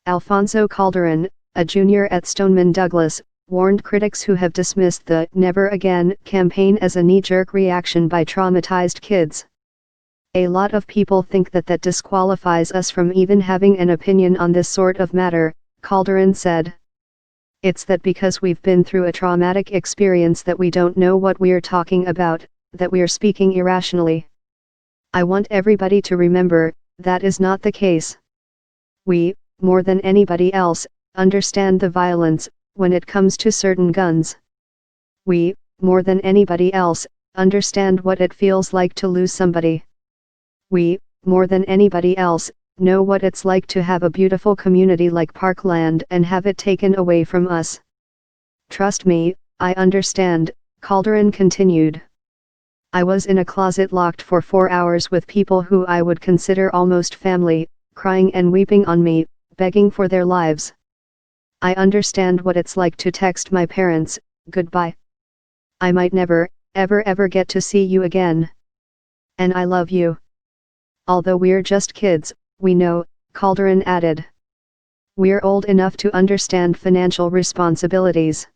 Alfonso Calderon, a junior at Stoneman Douglas, warned critics who have dismissed the "Never Again" campaign as a knee-jerk reaction by traumatized kids. "A lot of people think that disqualifies us from even having an opinion on this sort of matter," Calderon said. "It's that because we've been through a traumatic experience that we don't know what we're talking about, that we're speaking irrationally. I want everybody to remember, that is not the case. We, more than anybody else, understand the violence, when it comes to certain guns. We, more than anybody else, understand what it feels like to lose somebody. We, more than anybody else, know what it's like to have a beautiful community like Parkland and have it taken away from us. Trust me, I understand," Calderon continued. "I was in a closet locked for 4 hours with people who I would consider almost family, crying and weeping on me, begging for their lives. I understand what it's like to text my parents, 'Goodbye. I might never, ever get to see you again. And I love you.' Although we're just kids, we know," Calderon added. "We're old enough to understand financial responsibilities.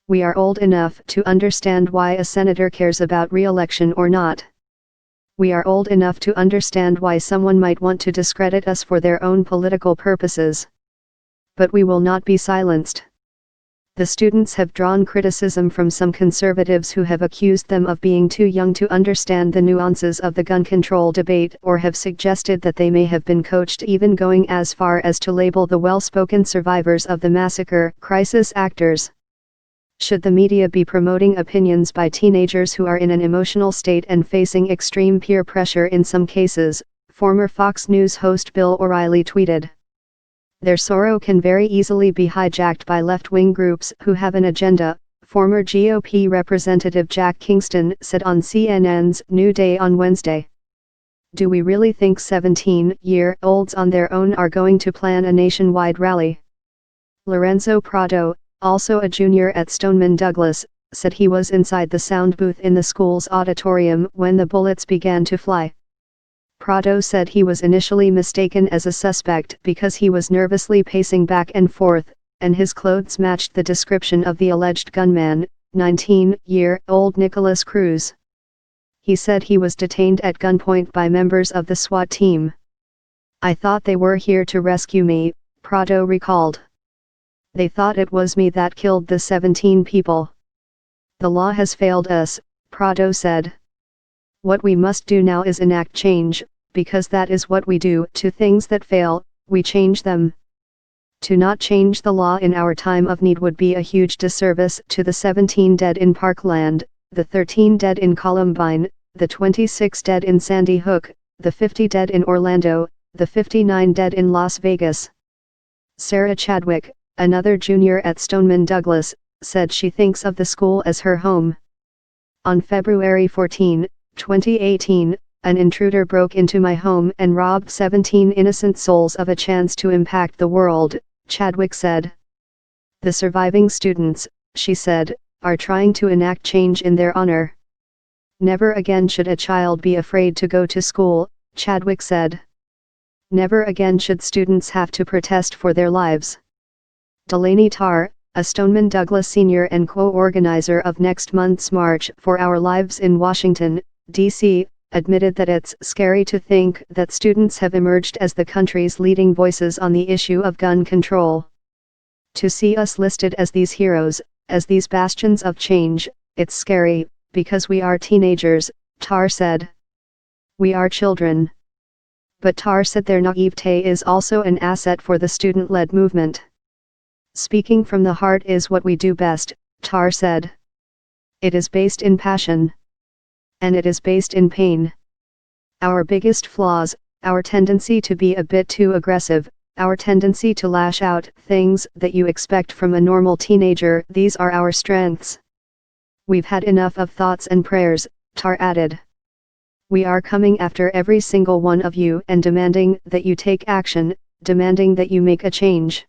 We are old enough to understand why a senator cares about re-election or not. We are old enough to understand why someone might want to discredit us for their own political purposes. But we will not be silenced." The students have drawn criticism from some conservatives who have accused them of being too young to understand the nuances of the gun control debate, or have suggested that they may have been coached, even going as far as to label the well-spoken survivors of the massacre crisis actors. Should the media be promoting opinions by teenagers who are in an emotional state and facing extreme peer pressure in some cases? Former Fox News host Bill O'Reilly tweeted. "Their sorrow can very easily be hijacked by left-wing groups who have an agenda," former GOP Representative Jack Kingston said on CNN's New Day on Wednesday. "Do we really think 17-year-olds on their own are going to plan a nationwide rally?" Lorenzo Prado, also a junior at Stoneman Douglas, said he was inside the sound booth in the school's auditorium when the bullets began to fly. Prado said he was initially mistaken as a suspect because he was nervously pacing back and forth, and his clothes matched the description of the alleged gunman, 19-year-old Nicholas Cruz. He said he was detained at gunpoint by members of the SWAT team. "I thought they were here to rescue me," Prado recalled. "They thought it was me that killed the 17 people. The law has failed us," Prado said. "What we must do now is enact change, because that is what we do to things that fail, we change them. To not change the law in our time of need would be a huge disservice to the 17 dead in Parkland, the 13 dead in Columbine, the 26 dead in Sandy Hook, the 50 dead in Orlando, the 59 dead in Las Vegas." Sarah Chadwick, another junior at Stoneman Douglas, said she thinks of the school as her home. "On February 14, 2018, an intruder broke into my home and robbed 17 innocent souls of a chance to impact the world," Chadwick said. "The surviving students," she said, "are trying to enact change in their honor. Never again should a child be afraid to go to school," Chadwick said. "Never again should students have to protest for their lives." Delaney Tarr, a Stoneman Douglas senior and co-organizer of next month's March for Our Lives in Washington, D.C., admitted that it's scary to think that students have emerged as the country's leading voices on the issue of gun control. "To see us listed as these heroes, as these bastions of change, it's scary, because we are teenagers," Tarr said. "We are children." But Tarr said their naivete is also an asset for the student-led movement. "Speaking from the heart is what we do best," Tarr said. "It is based in passion. And it is based in pain. Our biggest flaws, our tendency to be a bit too aggressive, our tendency to lash out, things that you expect from a normal teenager, these are our strengths. We've had enough of thoughts and prayers," Tarr added. "We are coming after every single one of you and demanding that you take action, demanding that you make a change."